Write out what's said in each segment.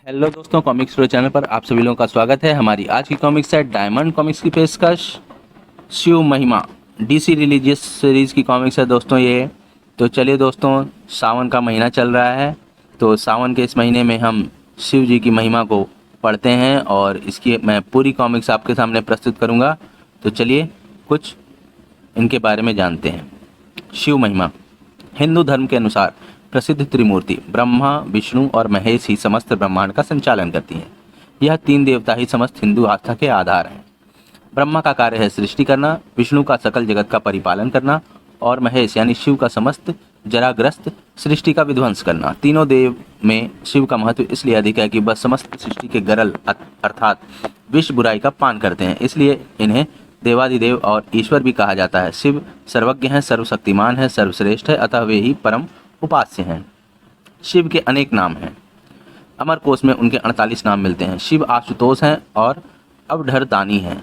Hello दोस्तों, comics pro channel पर आप सभी लोगों का स्वागत है। हमारी आज की कॉमिक्स है डायमंड कॉमिक्स की पेशकश शिव महिमा। डीसी रिलीजियस सीरीज की कॉमिक्स है दोस्तों ये। तो चलिए दोस्तों, सावन का महीना चल रहा है, तो सावन के इस महीने में हम शिव जी की महिमा को पढ़ते हैं और इसकी मैं पूरी कॉमिक्स आपके सामने प्रस्तुत करूँगा। तो चलिए कुछ इनके बारे में जानते हैं। शिव महिमा हिंदू धर्म के अनुसार प्रसिद्ध त्रिमूर्ति ब्रह्मा, विष्णु और महेश ही समस्त ब्रह्मांड का संचालन करती हैं। यह तीन देवता ही समस्त हिंदू आस्था के आधार हैं। ब्रह्मा का कार्य है सृष्टि करना, विष्णु का सकल जगत का परिपालन करना और महेश यानी शिव का समस्त जराग्रस्त सृष्टि का विध्वंस करना। तीनों देव में शिव का महत्व इसलिए अधिक है कि वह समस्त सृष्टि के गरल अर्थात विश्व बुराई का पान करते हैं, इसलिए इन्हें देवादिदेव और ईश्वर भी कहा जाता है। शिव सर्वज्ञ हैं, सर्वशक्तिमान है, सर्वश्रेष्ठ है, अतः वे ही परम उपास्य हैं। शिव के अनेक नाम हैं। अमर कोश में उनके 48 नाम मिलते हैं। शिव आशुतोष हैं और अवधरदानी हैं।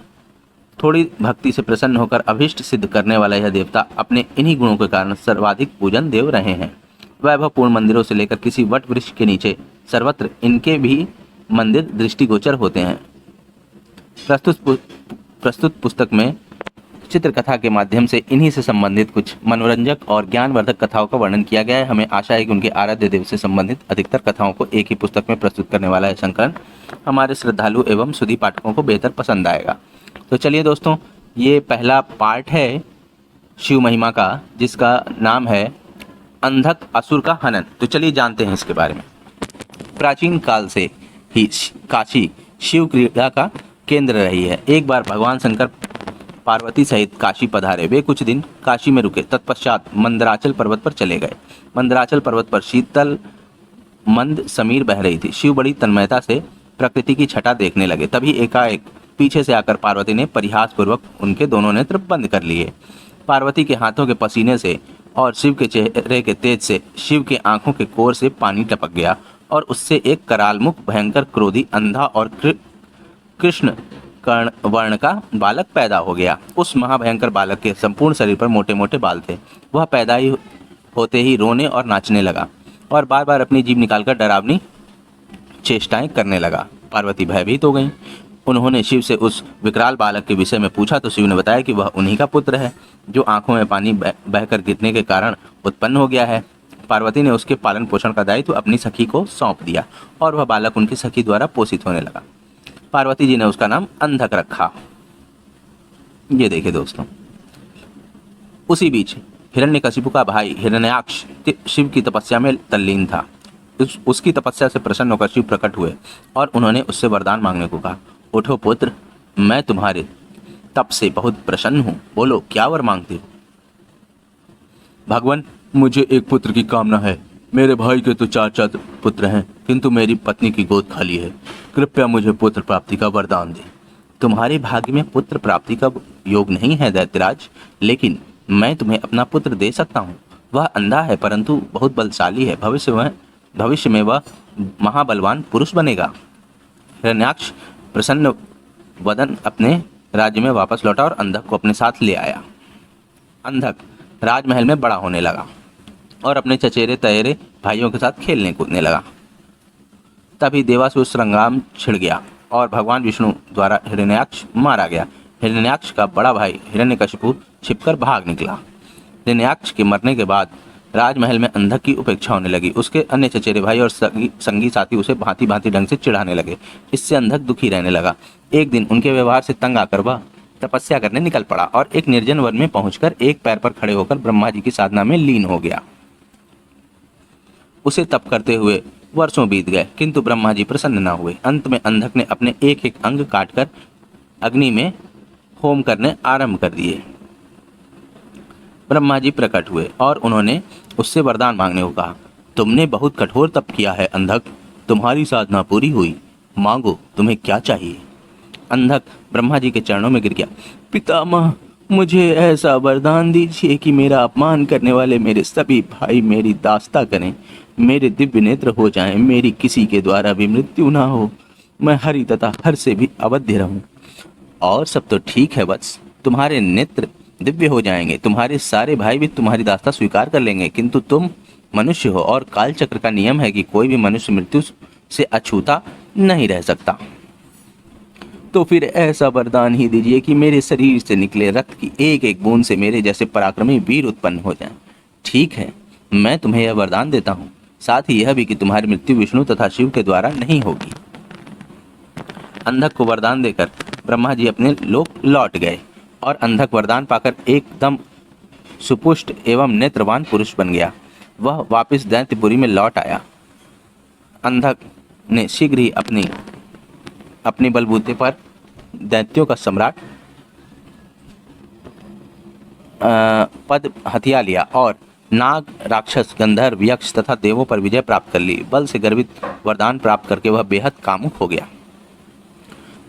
थोड़ी भक्ति से प्रसन्न होकर अभिष्ट सिद्ध करने वाला यह देवता अपने इन्हीं गुणों के कारण सर्वाधिक पूजन देव रहे हैं। वैभवपूर्ण मंदिरों से लेकर किसी वट वृक्ष के नीचे सर्वत्र इनके भी मंदिर दृष्टिगोचर होते हैं। प्रस्तुत पुस्तक में चित्रकथा के माध्यम से इन्हीं से संबंधित कुछ मनोरंजक और ज्ञानवर्धक कथाओं का वर्णन किया गया है। हमें आशा है कि उनके आराध्य देव से संबंधित अधिकतर कथाओं को एक ही पुस्तक में प्रस्तुत करने वाला है संकलन हमारे श्रद्धालु एवं सुधी पाठकों को बेहतर पसंद आएगा। तो चलिए दोस्तों, ये पहला पार्ट है शिव महिमा का, जिसका नाम है अंधक असुर का हनन। तो चलिए जानते हैं इसके बारे में। प्राचीन काल से ही काशी शिव क्रीड़ा का केंद्र रही है। एक बार भगवान शंकर पार्वती सहित काशी पधारे। वे कुछ दिन काशी में रुके, तत्पश्चात मंदराचल पर्वत पर चले गए। मंदराचल पर्वत पर शीतल मंद समीर बह रही थी। शिव बड़ी तन्मयता से प्रकृति की छटा देखने लगे। तभी एकाएक पीछे से आकर पार्वती ने परिहास पूर्वक उनके दोनों नेत्र बंद कर लिए। पार्वती के हाथों के पसीने से और शिव के चेहरे के तेज से शिव के आंखों के कोर से पानी टपक गया और उससे एक करालमुख भयंकर क्रोधी अंधा और कृष्ण कर्ण वर्ण का बालक पैदा हो गया। उस महाभयंकर बालक के संपूर्ण शरीर पर मोटे मोटे बाल थे। वह पैदा ही होते ही रोने और नाचने लगा और बार बार अपनी जीभ निकालकर डरावनी चेष्टाएं करने लगा। पार्वती भयभीत हो गईं। उन्होंने शिव से उस विकराल बालक के विषय में पूछा तो शिव ने बताया कि वह उन्हीं का पुत्र है, जो आंखों में पानी बहकर गिरने के कारण उत्पन्न हो गया है। पार्वती ने उसके पालन पोषण का दायित्व अपनी सखी को सौंप दिया और वह बालक उनकी सखी द्वारा पोषित होने लगा। पार्वती जी ने उसका नाम अंधक रखा। ये देखिए दोस्तों, उसी बीच हिरण्यकशिपु का भाई हिरण्याक्ष शिव की तपस्या में तल्लीन था। उसकी तपस्या से प्रसन्न होकर शिव प्रकट हुए और उन्होंने उससे वरदान मांगने को कहा। उठो पुत्र, मैं तुम्हारे तप से बहुत प्रसन्न हूँ, बोलो क्या वर मांगते हो। भगवान, मुझे एक पुत्र की कामना है। मेरे भाई के तो चार पुत्र हैं, किंतु मेरी पत्नी की गोद खाली है। कृपया मुझे पुत्र प्राप्ति का वरदान दे। तुम्हारे भाग्य में पुत्र प्राप्ति का योग नहीं है दैत्यराज, लेकिन मैं तुम्हें अपना पुत्र दे सकता हूँ। वह अंधा है परंतु बहुत बलशाली है। भविष्य में वह महाबलवान पुरुष बनेगा। हिरण्याक्ष प्रसन्न वदन अपने राज्य में वापस लौटा और अंधक को अपने साथ ले आया। अंधक राजमहल में बड़ा होने लगा और अपने चचेरे तयरे भाइयों के साथ खेलने कूदने लगा। तभी देवासुर संग्राम छिड़ गया और भगवान विष्णु द्वारा हिरण्याक्ष मारा गया। हिरण्याक्ष का बड़ा भाई हिरण्यकशिपु छिपकर भाग निकला। हिरण्याक्ष के मरने के बाद राजमहल में अंधक की उपेक्षा होने लगी। उसके अन्य चचेरे भाई और संगी साथी उसे भांति भांति ढंग से चिढ़ाने लगे। इससे अंधक दुखी रहने लगा। एक दिन उनके व्यवहार से तंग आकर वह तपस्या करने निकल पड़ा और एक निर्जन वन में पहुंचकर एक पैर पर खड़े होकर ब्रह्मा जी की साधना में लीन हो गया। उसे तप करते हुए वर्षों बीत गए, किंतु ब्रह्मा जी प्रसन्न न हुए। अंत में अंधक ने अपने एक एक अंग काटकर अग्नि में होम करने आरंभ कर दिए। ब्रह्मा जी प्रकट हुए और उन्होंने उससे वरदान मांगने को कहा। तुमने बहुत कठोर तप किया है अंधक, तुम्हारी साधना पूरी हुई, मांगो तुम्हें क्या चाहिए। अंधक ब्रह्मा जी के चरणों में गिर गया। पितामह, मुझे ऐसा वरदान दीजिए कि मेरा अपमान करने वाले मेरे सभी भाई मेरी दास्ता करें, मेरे दिव्य नेत्र हो जाएं, मेरी किसी के द्वारा भी मृत्यु ना हो, मैं हरि तथा हर से भी अवध्य रहूं। और सब तो ठीक है वत्स, तुम्हारे नेत्र दिव्य हो जाएंगे, तुम्हारे सारे भाई भी तुम्हारी दास्ता स्वीकार कर लेंगे, किंतु तुम मनुष्य हो और काल चक्र का नियम है कि कोई भी मनुष्य मृत्यु से अछूता नहीं रह सकता। तो फिर ऐसा वरदान ही दीजिए कि मेरे शरीर से निकले रक्त की एक एक बूंद से मेरे जैसे पराक्रमी वीर उत्पन्न हो जाएं। ठीक है, मैं तुम्हें यह वरदान देता हूँ, साथ ही यह भी कि तुम्हारी मृत्यु विष्णु तथा शिव के द्वारा नहीं होगी। अंधक को वरदान देकर ब्रह्मा जी अपने लोक लौट गए और अंधक वरदान पाकर एकदम सुपुष्ट एवं नेत्रवान पुरुष बन गया। वह वापस दैत्यपुरी में लौट आया। अंधक ने शीघ्र ही अपने बलबूते पर दैत्यों का सम्राट पद हथिया लिया और नाग, राक्षस, गंधर्व, यक्ष तथा देवों पर विजय प्राप्त कर ली। बल से गर्वित वरदान प्राप्त करके वह बेहद कामुक हो गया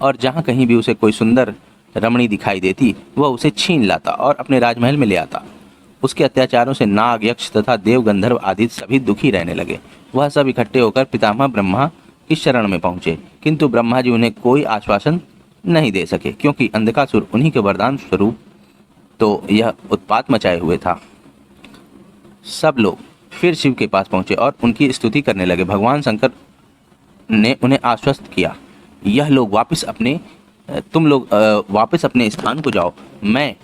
और जहाँ कहीं भी उसे कोई सुंदर रमणी दिखाई देती वह उसे छीन लाता और अपने राजमहल में ले आता। उसके अत्याचारों से नाग, यक्ष तथा देव, गंधर्व आदि सभी दुखी रहने लगे। वह सब इकट्ठे होकर पितामह ब्रह्मा की शरण में पहुंचे, किंतु ब्रह्मा जी उन्हें कोई आश्वासन नहीं दे सके, क्योंकि अंधकासुर उन्हीं के वरदान स्वरूप तो यह उत्पात मचाए हुए था। सब लोग फिर शिव के पास पहुंचे और उनकी स्तुति करने लगे। भगवान शंकर ने उन्हें आश्वस्त किया, यह लोग तुम लोग वापस अपने स्थान को जाओ। मैं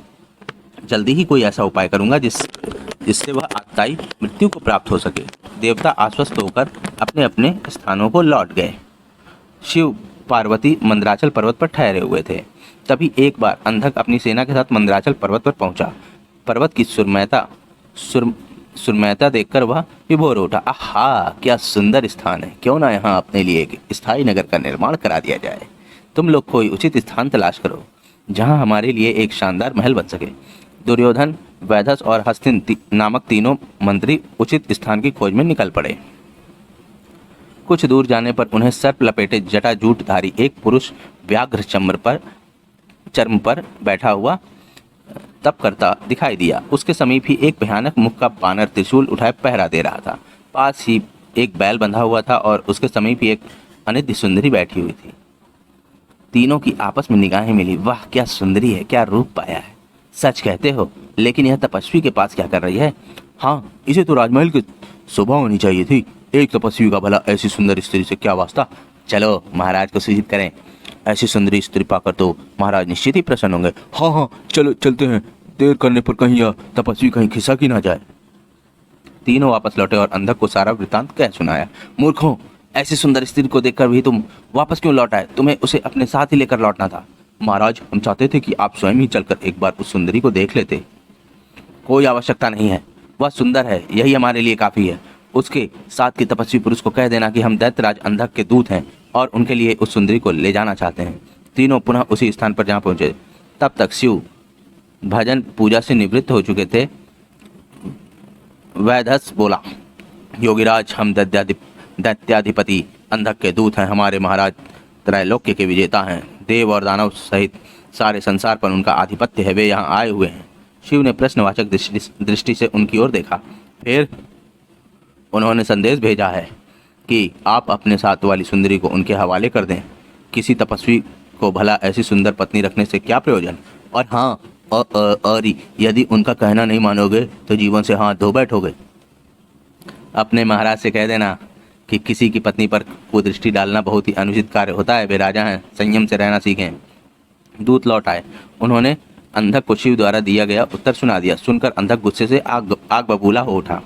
जल्दी ही कोई ऐसा उपाय करूंगा जिससे वह आत्ताई मृत्यु को प्राप्त हो सके। देवता आश्वस्त होकर अपने अपने स्थानों को लौट गए। शिव पार्वती मंदराचल पर्वत पर ठहरे हुए थे। तभी एक बार अंधक अपनी सेना के साथ मंदराचल पर्वत पर पहुंचा। पर्वत की सुरमयता देखकर वह विभोर उठा। आहा, क्या सुंदर स्थान है, क्यों ना यहाँ अपने लिए एक स्थायी नगर का निर्माण करा दिया जाए। तुम लोग कोई उचित स्थान तलाश करो जहाँ हमारे लिए एक शानदार महल बन सके। दुर्योधन, वैधस और हस्तिन नामक तीनों मंत्री उचित स्थान की खोज में निकल पड़े। कुछ दूर जाने पर उन्हें सर्प लपेटे जटाजूटधारी एक पुरुष व्याघ्र चर्म पर बैठा हुआ तप करता दिखाई दिया। उसके समीप ही एक भयानक मुख का बानर त्रिशूल उठाए पहरा दे रहा था। पास ही एक बैल बंधा हुआ था और उसके समीप ही एक अनिद्य सुंदरी बैठी हुई थी। तीनों की आपस में निगाहें मिली। वाह, क्या सुंदरी है, क्या रूप पाया है। सच कहते हो, लेकिन यह तपस्वी के पास क्या कर रही है? हाँ, इसे तो राजमहल की शोभा होनी चाहिए थी। एक तपस्वी का भला ऐसी सुंदर स्त्री से क्या वास्ता। चलो महाराज को सूचित करें। ऐसी सुंदरी स्त्री पाकर तो महाराज निश्चित ही प्रसन्न होंगे। हाँ हाँ, चलो चलते हैं, देर करने पर कहीं यह तपस्वी कहीं खिसा की ना जाए। तीनों वापस लौटे और अंधक को सारा वृतांत कह सुनाया। मूर्खों, ऐसी सुंदर स्त्री को देखकर भी तुम वापस क्यों लौट आए? तुम्हें उसे अपने साथ ही लेकर लौटना था। महाराज, हम चाहते थे कि आप स्वयं ही चलकर एक बार उस सुंदरी को देख लेते। कोई आवश्यकता नहीं है, वह सुंदर है, यही हमारे लिए काफी है। उसके साथ के तपस्वी पुरुष को कह देना कि हम दैत्यराज अंधक के दूत हैं और उनके लिए उस सुंदरी को ले जाना चाहते हैं। तीनों पुनः उसी स्थान पर जहाँ पहुंचे। तब तक शिव भजन पूजा से निवृत्त हो चुके थे। वैधस बोला, योगीराज, हम दैत्याधिपति अंधक के दूत हैं। हमारे महाराज त्रैलोक्य के विजेता हैं। देव और दानव सहित सारे संसार पर उनका आधिपत्य है। वे यहाँ आए हुए हैं। शिव ने प्रश्नवाचक दृष्टि से उनकी ओर देखा। फिर उन्होंने संदेश भेजा है कि आप अपने साथ वाली सुंदरी को उनके हवाले कर दें। किसी तपस्वी को भला ऐसी सुंदर पत्नी रखने से क्या प्रयोजन? और हाँ, और यदि उनका कहना नहीं मानोगे तो जीवन से हाथ धो बैठोगे। अपने महाराज से कह देना कि किसी की पत्नी पर कुदृष्टि डालना बहुत ही अनुचित कार्य होता है। वे राजा हैं, संयम से रहना सीखें। दूत लौट आए। उन्होंने अंधक को शिव द्वारा दिया गया उत्तर सुना दिया। सुनकर अंधक गुस्से से आग बबूला हो उठा।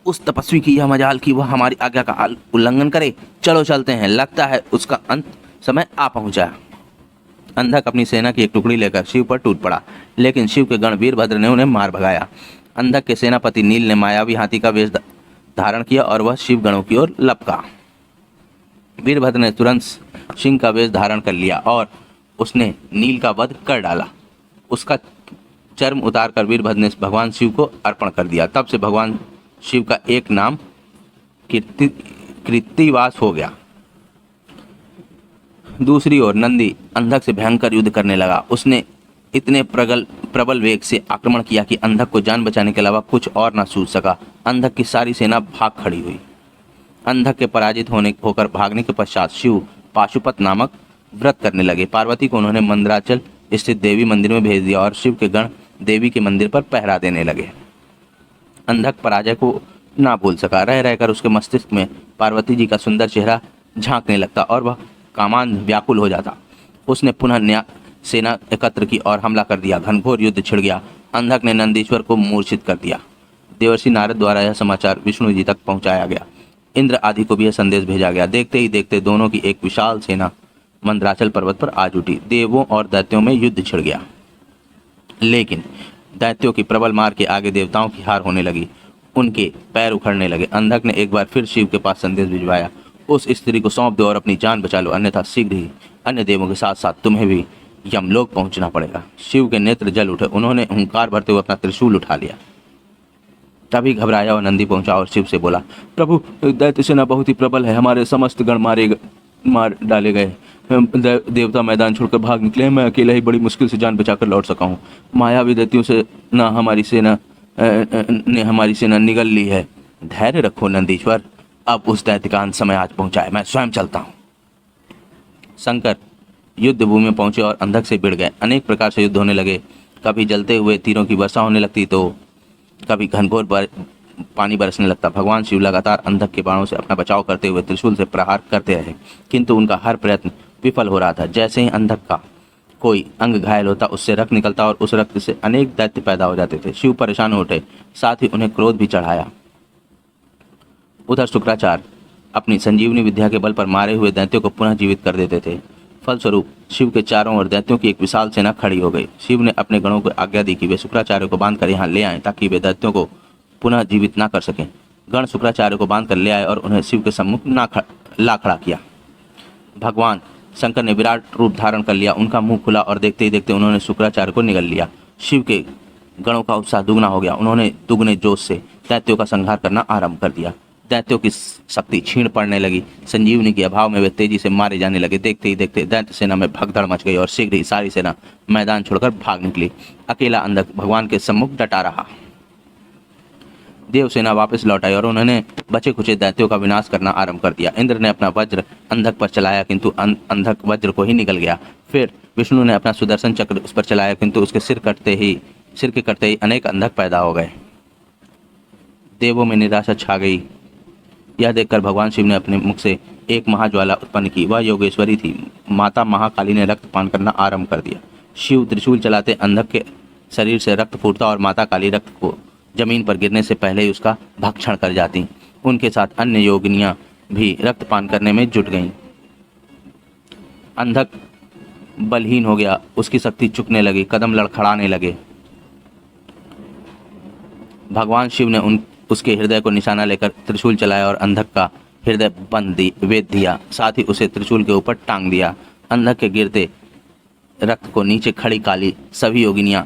उस तपस्वी की यह मजाल कि वह हमारी आज्ञा का उल्लंघन करे। चलो चलते हैं, लगता है उसका अंत समय आ पहुंचा। अंधक अपनी सेना की एक टुकड़ी लेकर शिव पर टूट पड़ा, लेकिन शिव के गण वीरभद्र ने उन्हें मार भगाया। अंधक के सेनापति नील ने मायावी हाथी का वेश धारण किया और वह शिव गणों की ओर लपका। वीरभद्र ने तुरंत सिंह का वेश धारण कर लिया और उसने नील का वध कर डाला। उसका चर्म उतारकर वीरभद्र ने भगवान शिव को अर्पण कर दिया। तब से भगवान शिव का एक नाम कृत्तिवास हो गया। दूसरी ओर नंदी अंधक से भयंकर युद्ध करने लगा। उसने इतने प्रबल वेग से आक्रमण किया कि अंधक को जान बचाने के अलावा कुछ और न सूझ सका। अंधक की सारी सेना भाग खड़ी हुई। अंधक के पराजित होकर भागने के पश्चात शिव पाशुपत नामक व्रत करने लगे। पार्वती को उन्होंने मंदराचल स्थित देवी मंदिर में भेज दिया और शिव के गण देवी के मंदिर पर पहरा देने लगे। अंधक पराजय को ना भूल सका। रह रहकर उसके मस्तिष्क में पार्वती जी का सुंदर चेहरा झांकने लगता और वह कामान व्याकुल हो जाता। उसने पुनः न्याय सेना एकत्र की और हमला कर दिया। घनघोर युद्ध छिड़ गया। अंधक ने नंदीश्वर को मूर्छित कर दिया। देवर्षि नारद द्वारा यह समाचार विष्णु जी तक पहुंचाया गया। इंद्र आदि को भी यह संदेश भेजा गया। देखते ही देखते दोनों की एक विशाल सेना मंदराचल पर्वत पर आ जुटी। देवों और दैत्यों में युद्ध छिड़ गया, लेकिन दैत्यों की प्रबल मार के आगे देवताओं की हार होने लगी। उनके पैर उखड़ने लगे। अंधक ने एक बार फिर शिव के पास संदेश भिजवाया, उस स्त्री को सौंप दो और अपनी जान बचा लो, अन्यथा शीघ्र ही अन्य देवों के साथ साथ तुम्हें भी यमलोक पहुंचना पड़ेगा। शिव के नेत्र जल उठे। उन्होंने हुंकार भरते हुए अपना त्रिशूल उठा लिया। तभी घबराया और नंदी पहुंचा और शिव से बोला, प्रभु दैत्य सेना बहुत ही प्रबल है, हमारे समस्त गण मार डाले गए। देवता मैदान छोड़कर भाग निकले। मैं अकेला ही बड़ी मुश्किल से जान बचाकर लौट सका हूँ। मायावी दैत्यों से हमारी सेना निगल ली है। धैर्य रखो नंदीश्वर, अब उस दैत्य का अंत समय आज पहुंचा है। मैं स्वयं चलता हूँ। शंकर युद्ध भूमि में पहुंचे और अंधक से भिड़ गए। अनेक प्रकार से युद्ध होने लगे। कभी जलते हुए तीरों की वर्षा होने लगती तो कभी घनघोर पानी बरसने लगता। भगवान शिव लगातार अंधक के बाणों से अपना बचाव करते हुए त्रिशूल से प्रहार करते रहे, किंतु उनका हर प्रयत्न विफल हो रहा था। जैसे ही अंधक का कोई अंग घायल होता, उससे रक्त निकलता और उस रक्त से अनेक दैत्य पैदा हो जाते थे। शिव परेशान हो उठे, साथ ही उन्हें क्रोध भी चढ़ाया। उधर शुक्राचार्य अपनी संजीवनी विद्या के बल पर मारे हुए दैत्यों को पुनः जीवित कर देते थे। फलस्वरूप शिव के चारों ओर दैत्यों की एक विशाल सेना खड़ी हो गई। शिव ने अपने गणों को आज्ञा दी कि वे शुक्राचार्य को बांधकर यहाँ ले आएं, ताकि वे दैत्यों को पुनः जीवित ना कर सकें। गण शुक्राचार्य को बांधकर ले आए और उन्हें शिव के सम्मुख ला खड़ा किया। भगवान शंकर ने विराट रूप धारण कर लिया। उनका मुंह खुला और देखते ही देखते उन्होंने शुक्राचार्य को निगल लिया। शिव के गणों का उत्साह दुगना हो गया। उन्होंने दुगने जोश से दैत्यों का संहार करना आरंभ कर दिया। दैत्यों की शक्ति क्षीण पड़ने लगी। संजीवनी के अभाव में वे तेजी से मारे जाने लगे। देखते ही देखते दैत्य सेना में भगदड़ मच गई और शीघ्र ही सारी सेना मैदान छोड़कर भाग निकली। अकेला अंधक भगवान के सम्मुख डटा रहा। देव सेना वापस लौट आई और उन्होंने बचे खुचे दैत्यों का विनाश करना आरंभ कर दिया। इंद्र ने अपना वज्र अंधक पर चलाया, किंतु अंधक वज्र को ही निगल गया। फिर विष्णु ने अपना सुदर्शन चक्र उस पर चलाया, किंतु उसके सिर के कटते ही अनेक अंधक पैदा हो गए। देवों में निराशा छा गई। यह देखकर भगवान शिव ने अपने मुख से एक महाज्वाला उत्पन्न की। वह योगेश्वरी थी। माता महाकाली ने रक्तपान करना आरंभ कर दिया। शिव त्रिशूल चलाते अंधक के शरीर से रक्त फूटता और माता काली रक्त को जमीन पर गिरने से पहले ही उसका भक्षण कर जाती। उनके साथ अन्य योगिनियां भी रक्तपान करने में जुट गईं। अंधक बलहीन हो गया। उसकी शक्ति चुकने लगी, कदम लड़खड़ाने लगे। भगवान शिव ने उसके हृदय को निशाना लेकर त्रिशूल चलाया और अंधक का हृदय वेद दिया। साथ ही उसे त्रिशूल के ऊपर टांग दिया। अंधक के गिरते रक्त को नीचे खड़ी काली सभी योगिनियां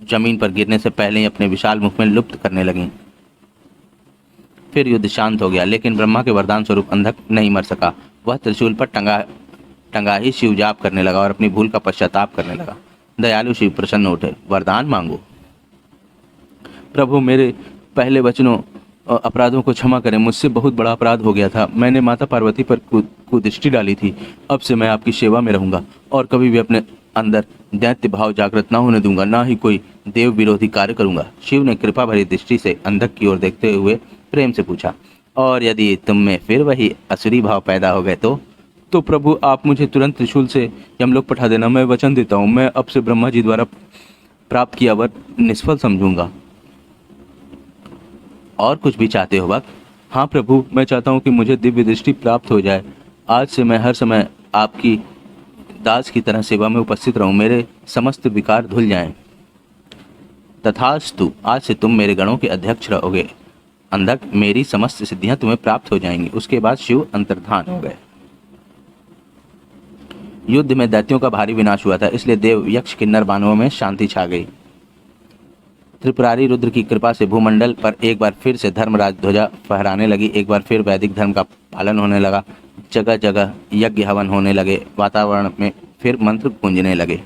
जमीन पर गिरने से पहले ही अपने विशाल मुख में लुप्त करने लगीं। फिर युद्ध शांत हो गया, लेकिन ब्रह्मा के वरदान स्वरूप अंधक नहीं मर सका। वह त्रिशूल पर टंगा ही शिव जाप करने लगा और अपनी भूल का पश्चाताप करने लगा। दयालु शिव प्रसन्न उठे। वरदान मांगो। प्रभु, मेरे पहले वचनों अपराधों को क्षमा करें। मुझसे बहुत बड़ा अपराध हो गया था। मैंने माता पार्वती पर कुदृष्टि डाली थी। अब से मैं आपकी सेवा में रहूंगा और कभी भी अपने अंदर दैत्य भाव जागृत ना होने दूंगा, ना ही कोई देव विरोधी कार्य करूंगा। शिव ने कृपा भरी दृष्टि से अंधक की ओर देखते हुए प्रेम से पूछा, और यदि तुम में फिर वही असुरी भाव पैदा हो गए तो प्रभु आप मुझे तुरंत त्रिशूल से यमलोक पठा देना। मैं वचन देता हूँ, मैं अब से ब्रह्मा जी द्वारा प्राप्त किया वर निष्फल समझूंगा। और कुछ भी चाहते हो भक्त? हाँ प्रभु, मैं चाहता हूँ कि मुझे दिव्य दृष्टि प्राप्त हो जाए। आज से मैं हर समय आपकी दास की तरह सेवा में उपस्थित रहूं, मेरे समस्त विकार धुल जाएं। तथास्तु, आज से तुम मेरे गणों के अध्यक्ष रहोगे। अंधक, मेरी समस्त सिद्धियां तुम्हें प्राप्त हो जाएंगी। उसके बाद शिव अंतर्धान हो गए। युद्ध में दैत्यों का भारी विनाश हुआ था, इसलिए देव यक्ष किन्नर बानवों में शांति छा गई। त्रिपुरारी रुद्र की कृपा से भूमंडल पर एक बार फिर से धर्मराज ध्वजा फहराने लगी। एक बार फिर वैदिक धर्म का पालन होने लगा। जगह जगह यज्ञ हवन होने लगे। वातावरण में फिर मंत्र गूंजने लगे।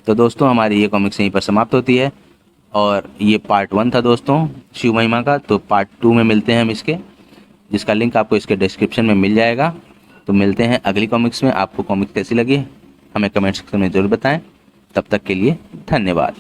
तो दोस्तों, हमारी ये कॉमिक्स यहीं पर समाप्त होती है और ये पार्ट 1 था दोस्तों शिव महिमा का। तो पार्ट 2 में मिलते हैं हम इसके, जिसका लिंक आपको इसके डिस्क्रिप्शन में मिल जाएगा। तो मिलते हैं अगली कॉमिक्स में। आपको कॉमिक्स कैसी लगी हमें कमेंट सेक्शन में ज़रूर बताएं। तब तक के लिए धन्यवाद।